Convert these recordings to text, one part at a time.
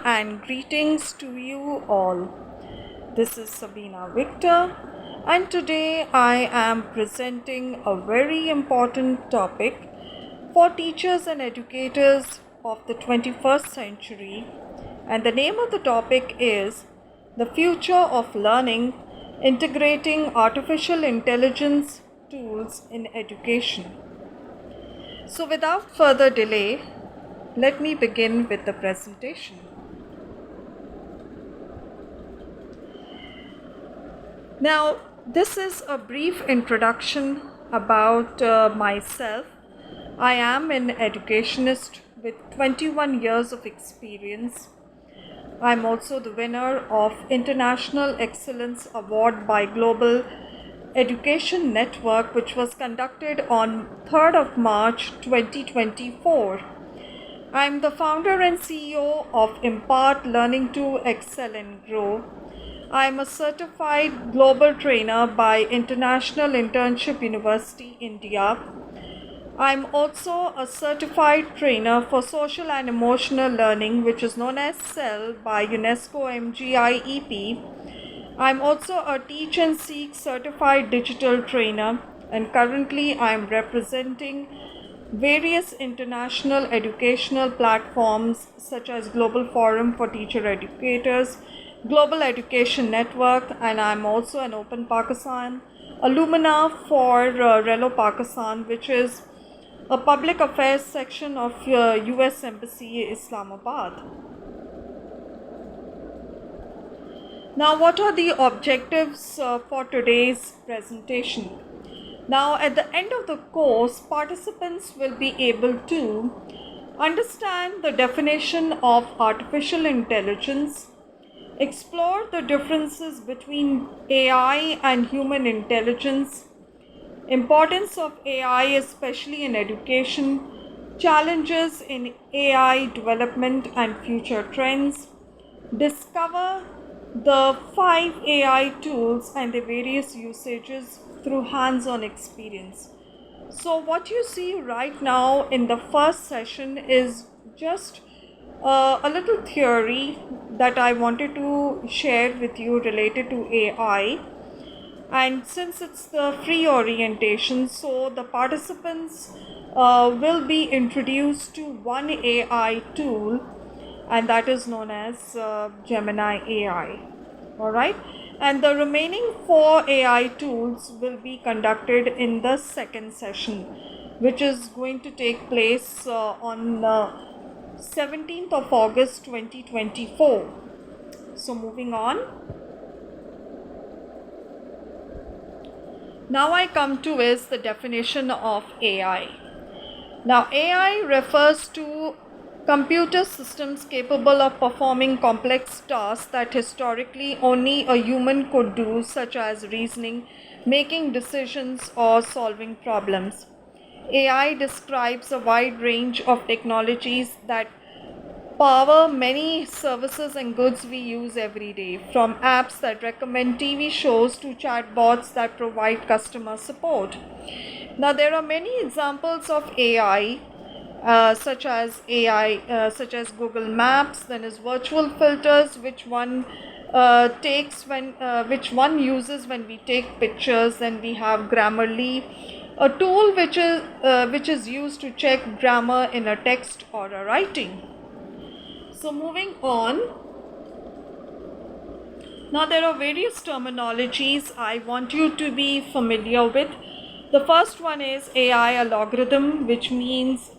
and greetings to you all. This is Sabina Victor, and today I am presenting a very important topic for teachers and educators of the 21st century, and the name of the topic is The Future of Learning, Integrating Artificial Intelligence Tools in Education. So without further delay, let me begin with the presentation. Now, this is a brief introduction about myself. I am an educationist with 21 years of experience. I'm also the winner of International Excellence Award by Global Education Network, which was conducted on 3rd of March 2024. I'm the founder and CEO of Impart Learning to Excel and Grow. I'm a certified global trainer by International Internship University, India. I'm also a certified trainer for social and emotional learning, which is known as CEL by UNESCO MGIEP. I'm also a Teach and Seek certified digital trainer, and currently I'm representing various international educational platforms such as Global Forum for Teacher Educators, Global Education Network, and I'm also an Open Pakistan alumna for Relo Pakistan, which is a public affairs section of US Embassy, Islamabad. Now, what are the objectives for today's presentation? Now, at the end of the course, participants will be able to understand the definition of artificial intelligence, explore the differences between AI and human intelligence, importance of AI especially in education, challenges in AI development and future trends, discover the 5 AI tools and their various usages through hands-on experience. So what you see right now in the first session is just a little theory that I wanted to share with you related to AI. And since it's the free orientation, so the participants will be introduced to one AI tool, and that is known as Gemini AI. Alright, and the remaining 4 AI tools will be conducted in the second session, which is going to take place on 17th of August 2024. So moving on. Now I come to is the definition of AI. Now AI refers to computer systems capable of performing complex tasks that historically only a human could do, such as reasoning, making decisions, or solving problems. AI describes a wide range of technologies that power many services and goods we use every day, from apps that recommend TV shows to chatbots that provide customer support. Now, there are many examples of AI, such as Google Maps. Then is virtual filters, which one uses when we take pictures. Then we have Grammarly, a tool which is used to check grammar in a text or a writing. So moving on. Now there are various terminologies I want you to be familiar with. The first one is AI algorithm, which means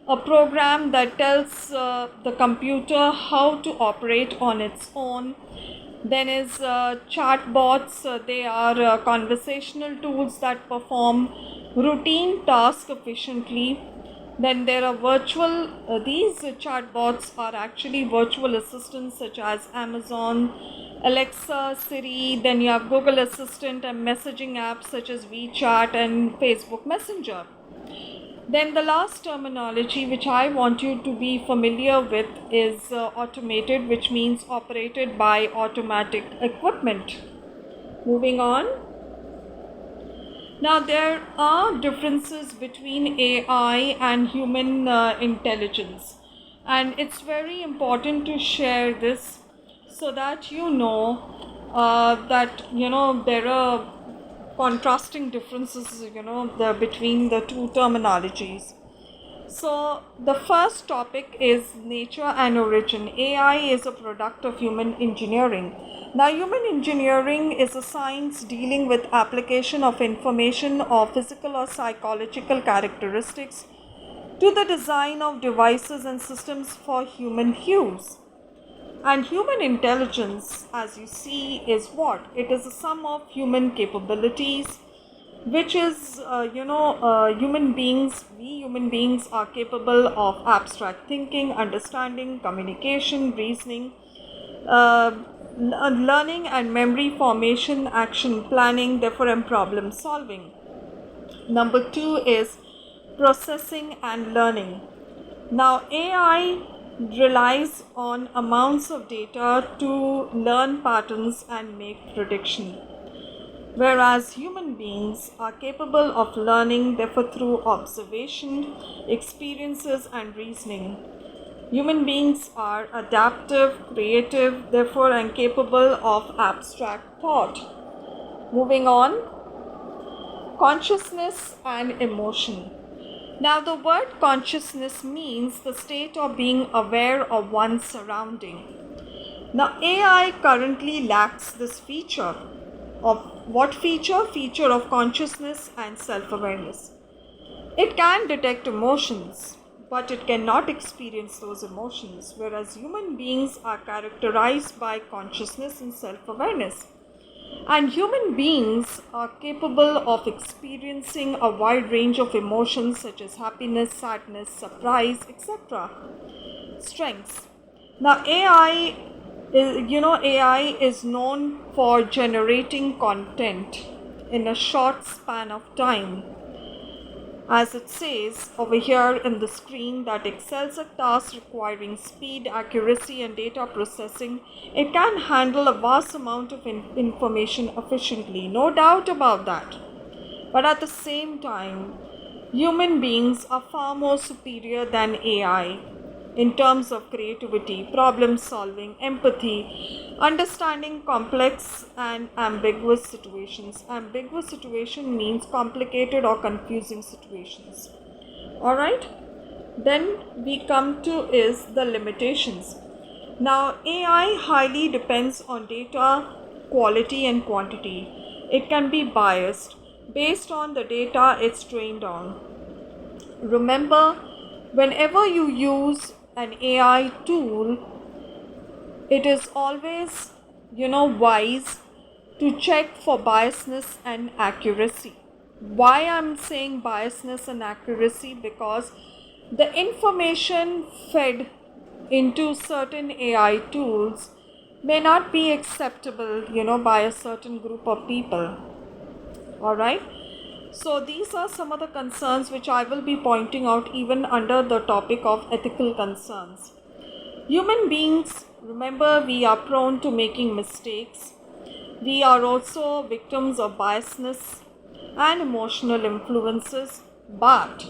a program that tells the computer how to operate on its own. Then is chatbots. They are conversational tools that perform routine tasks efficiently. Then there are these chatbots are actually virtual assistants such as Amazon, Alexa, Siri. Then you have Google Assistant and messaging apps such as WeChat and Facebook Messenger. Then the last terminology which I want you to be familiar with is automated, which means operated by automatic equipment. Moving on. Now there are differences between AI and human intelligence. and it's very important to share this so that you know that there are contrasting differences between the two terminologies. So the first topic is nature and origin. AI is a product of human engineering. Now, human engineering is a science dealing with application of information or physical or psychological characteristics to the design of devices and systems for human use. And human intelligence, as you see, is what? It is a sum of human capabilities, which is, we human beings are capable of abstract thinking, understanding, communication, reasoning, learning and memory formation, action planning, therefore, and problem solving. Number two is processing and learning. Now, AI relies on amounts of data to learn patterns and make prediction, whereas human beings are capable of learning, therefore, through observation, experiences, and reasoning. Human beings are adaptive, creative, therefore, and capable of abstract thought. Moving on, consciousness and emotion. Now, the word consciousness means the state of being aware of one's surrounding. Now, AI currently lacks this feature. Of what feature? Feature of consciousness and self-awareness. It can detect emotions, but it cannot experience those emotions, whereas human beings are characterized by consciousness and self-awareness. And human beings are capable of experiencing a wide range of emotions such as happiness, sadness, surprise, etc. Strengths. Now, AI is known for generating content in a short span of time. As it says over here in the screen, that excels at tasks requiring speed, accuracy, and data processing. It can handle a vast amount of information efficiently, no doubt about that. But at the same time, human beings are far more superior than AI in terms of creativity, problem solving, empathy, understanding complex and ambiguous situations. Ambiguous situation means complicated or confusing situations. Alright, then we come to is the limitations. Now, AI highly depends on data quality and quantity. It can be biased based on the data it's trained on. Remember, whenever you use an AI tool, it is always, wise to check for biasness and accuracy. Why I'm saying biasness and accuracy? Because the information fed into certain AI tools may not be acceptable, by a certain group of people. All right. So these are some of the concerns which I will be pointing out even under the topic of ethical concerns. Human beings, remember, we are prone to making mistakes. We are also victims of biasness and emotional influences, but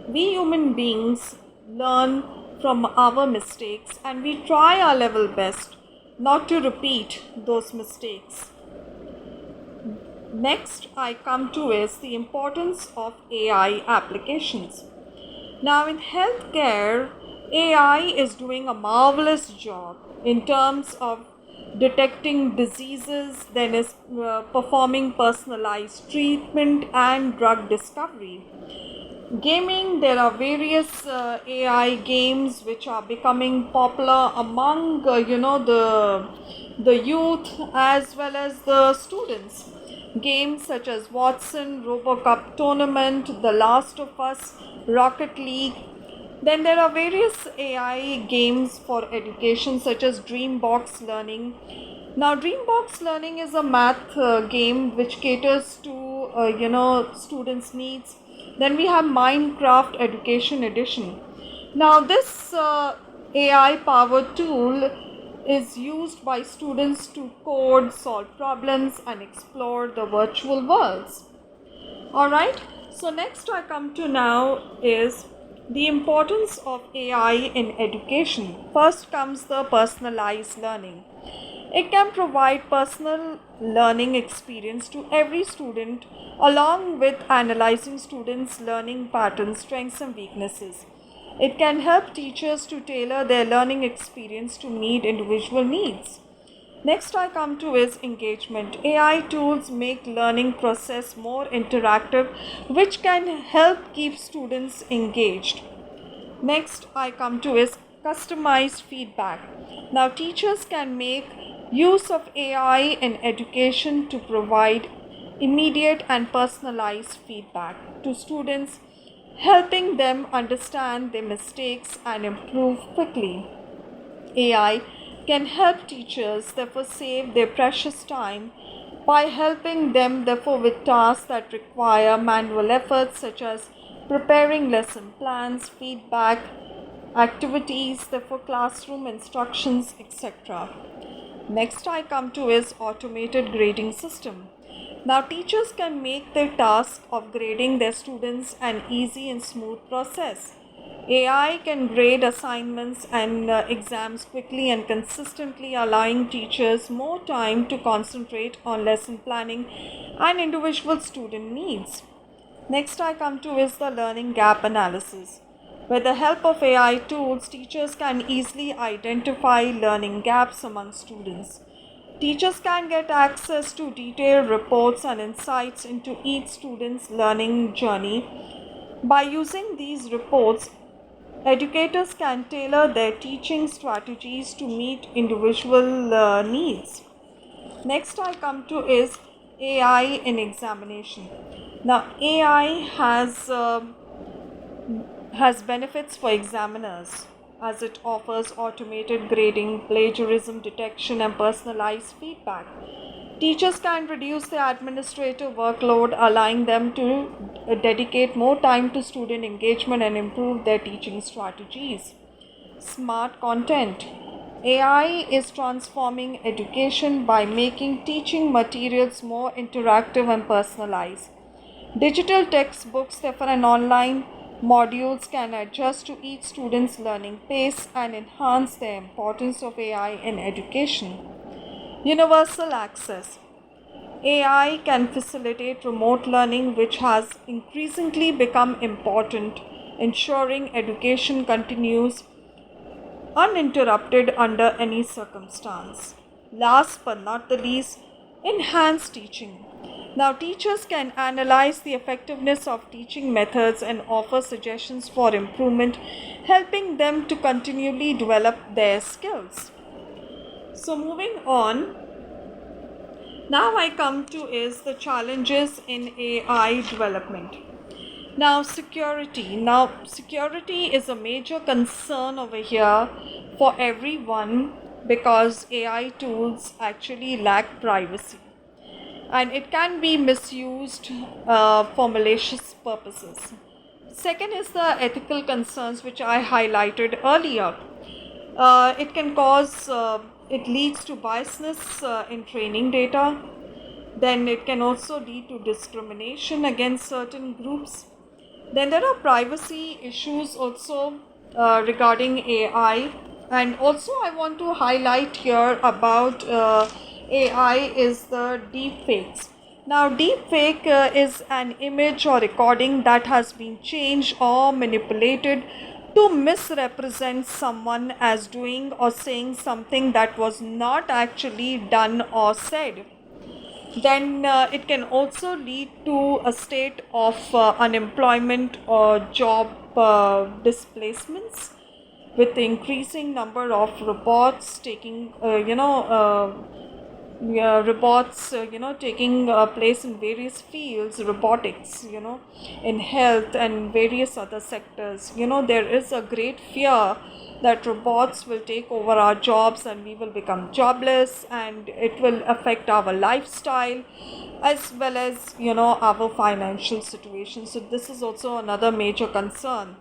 we human beings learn from our mistakes and we try our level best not to repeat those mistakes. Next, I come to is the importance of AI applications. Now, in healthcare, AI is doing a marvelous job in terms of detecting diseases, then is performing personalized treatment and drug discovery. Gaming, there are various AI games which are becoming popular among the youth as well as the students. Games such as Watson, RoboCup Tournament, The Last of Us, Rocket League. Then there are various AI games for education such as Dreambox Learning. Now, Dreambox Learning is a math game which caters to students' needs. Then we have Minecraft Education Edition. Now, this AI powered tool is used by students to code, solve problems, and explore the virtual worlds. Alright, so next I come to now is The importance of AI in education. First comes the personalized learning. It can provide personal learning experience to every student along with analyzing students' learning patterns, strengths, and weaknesses. It can help teachers to tailor their learning experience to meet individual needs. Next I come to is engagement. AI tools make learning process more interactive, which can help keep students engaged. Next I come to is customized feedback. Now teachers can make use of AI in education to provide immediate and personalized feedback to students, helping them understand their mistakes and improve quickly. AI can help teachers therefore save their precious time by helping them therefore with tasks that require manual efforts such as preparing lesson plans, feedback, activities, therefore classroom instructions, etc. Next I come to is automated grading system. Now teachers can make their task of grading their students an easy and smooth process. AI can grade assignments and exams quickly and consistently, allowing teachers more time to concentrate on lesson planning and individual student needs. Next I come to is the learning gap analysis. With the help of AI tools, teachers can easily identify learning gaps among students. Teachers can get access to detailed reports and insights into each student's learning journey. By using these reports, educators can tailor their teaching strategies to meet individual needs. Next I come to is AI in examination. Now AI has benefits for examiners as it offers automated grading, plagiarism detection, and personalized feedback. Teachers can reduce their administrative workload, allowing them to dedicate more time to student engagement and improve their teaching strategies. Smart content. AI is transforming education by making teaching materials more interactive and personalized. Digital textbooks, therefore, and online modules can adjust to each student's learning pace and enhance the importance of AI in education. Universal access. AI can facilitate remote learning, which has increasingly become important, ensuring education continues uninterrupted under any circumstance. Last but not the least, enhanced teaching. Now, teachers can analyze the effectiveness of teaching methods and offer suggestions for improvement, helping them to continually develop their skills. So, moving on, now I come to is the challenges in AI development. Now, security. Now, security is a major concern over here for everyone because AI tools actually lack privacy and it can be misused for malicious purposes. Second is the ethical concerns which I highlighted earlier. It leads to biasness in training data. Then it can also lead to discrimination against certain groups. Then there are privacy issues also regarding AI, and also I want to highlight here about AI is the deepfakes. Now, deepfake is an image or recording that has been changed or manipulated to misrepresent someone as doing or saying something that was not actually done or said. Then it can also lead to a state of unemployment or job displacements with the increasing number of robots taking robots taking place in various fields, robotics, in health and various other sectors. There is a great fear that robots will take over our jobs and we will become jobless, and it will affect our lifestyle as well as our financial situation. So this is also another major concern.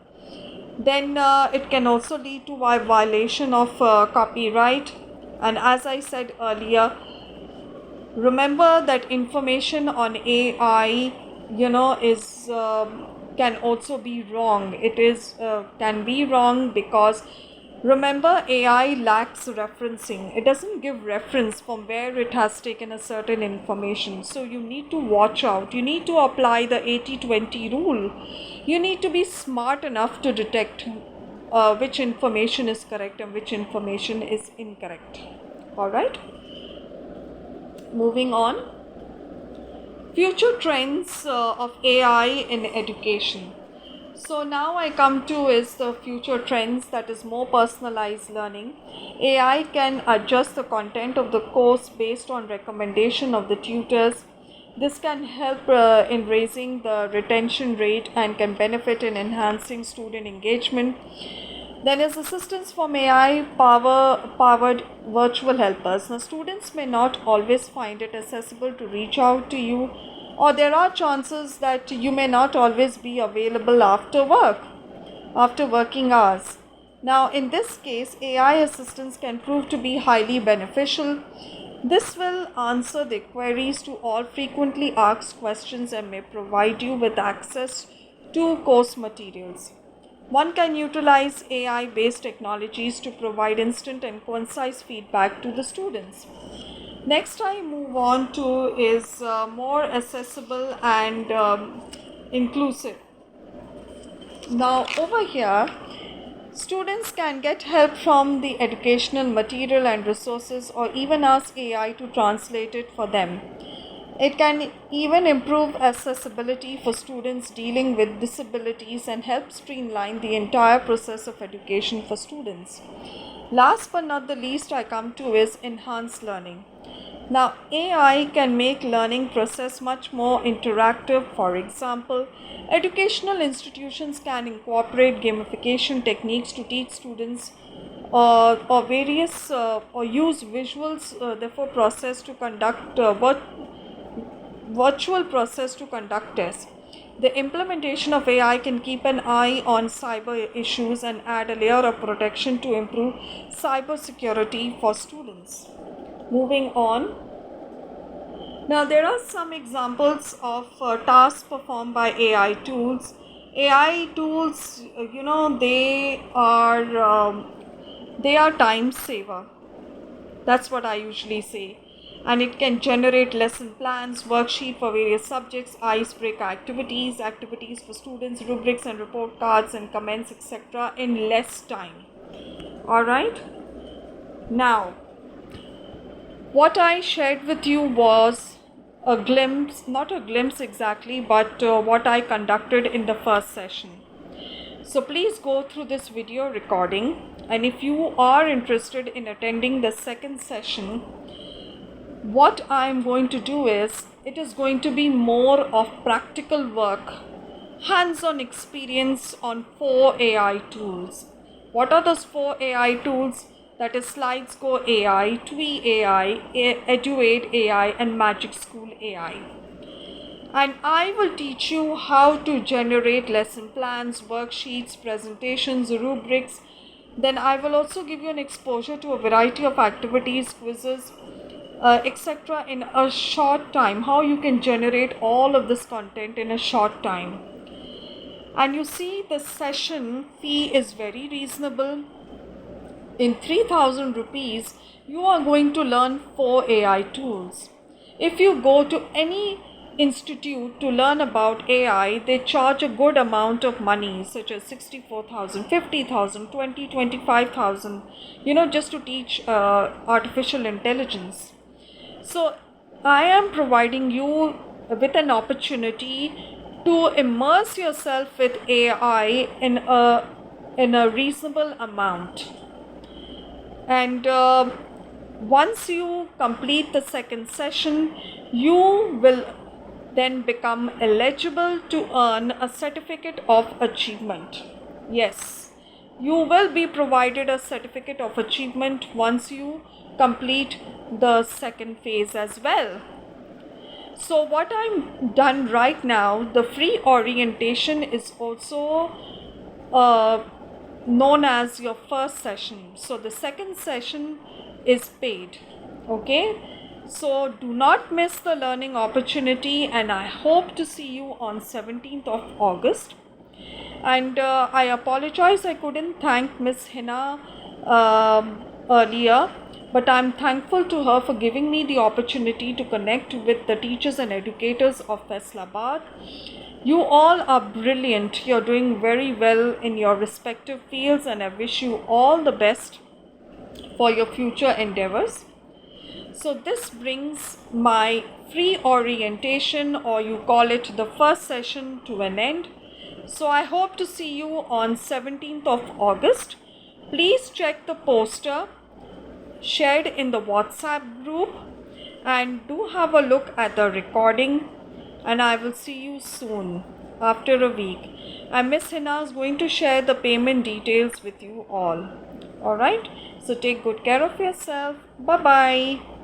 Then it can also lead to a violation of copyright, and as I said earlier, remember that information on AI is can also be wrong. It is can be wrong because remember, AI lacks referencing. It doesn't give reference from where it has taken a certain information. So you need to watch out. You need to apply the 80-20 rule. You need to be smart enough to detect which information is correct and which information is incorrect. Alright? Moving on. Future trends of AI in education. So now I come to is the future trends, that is more personalized learning. AI can adjust the content of the course based on recommendation of the tutors. This can help in raising the retention rate and can benefit in enhancing student engagement. Then is assistance from AI powered virtual helpers. Now students may not always find it accessible to reach out to you, or there are chances that you may not always be available after working hours. Now in this case, AI assistance can prove to be highly beneficial. This will answer the queries to all frequently asked questions and may provide you with access to course materials. One can utilize AI-based technologies to provide instant and concise feedback to the students. Next I move on to is more accessible and inclusive. Now over here, students can get help from the educational material and resources, or even ask AI to translate it for them. It can even improve accessibility for students dealing with disabilities and help streamline the entire process of education for students. Last but not the least I come to is enhanced learning. Now AI can make learning process much more interactive. For example, educational institutions can incorporate gamification techniques to teach students or various or use visuals therefore process to conduct virtual process to conduct tests. The implementation of AI can keep an eye on cyber issues and add a layer of protection to improve cyber security for students. Moving on. Now there are some examples of tasks performed by AI tools. AI tools, they are time saver. That's what I usually say. And it can generate lesson plans, worksheet for various subjects, icebreaker activities, activities for students, rubrics and report cards and comments, etc. in less time. Alright. Now, what I shared with you was a glimpse, not a glimpse exactly, but what I conducted in the first session. So please go through this video recording, and if you are interested in attending the second session, what I am going to do is, it is going to be more of practical work, hands-on experience on 4 AI tools. What are those 4 AI tools? That is SlidesGo AI, TWE AI, EduAid AI and Magic School AI. And I will teach you how to generate lesson plans, worksheets, presentations, rubrics. Then I will also give you an exposure to a variety of activities, quizzes, etc. in a short time, how you can generate all of this content in a short time. And you see, the session fee is very reasonable. In 3,000 rupees, you are going to learn 4 AI tools. If you go to any institute to learn about AI, they charge a good amount of money, such as 64,000, 50,000, 20, 25,000, just to teach artificial intelligence. So I am providing you with an opportunity to immerse yourself with AI in a reasonable amount. And once you complete the second session, you will then become eligible to earn a certificate of achievement. Yes, you will be provided a certificate of achievement once you complete the second phase as well. So what I'm done right now, the free orientation is also known as your first session. So the second session is paid. Okay, so do not miss the learning opportunity, and I hope to see you on 17th of August. And I apologize I couldn't thank Miss Hina earlier, but I'm thankful to her for giving me the opportunity to connect with the teachers and educators of Faisalabad. You all are brilliant. You're doing very well in your respective fields, and I wish you all the best for your future endeavors. So, this brings my free orientation, or you call it the first session, to an end. So, I hope to see you on 17th of August. Please check the poster shared in the WhatsApp group and do have a look at the recording. And I will see you soon after a week. And Miss Hina is going to share the payment details with you all. Alright, so take good care of yourself. Bye bye.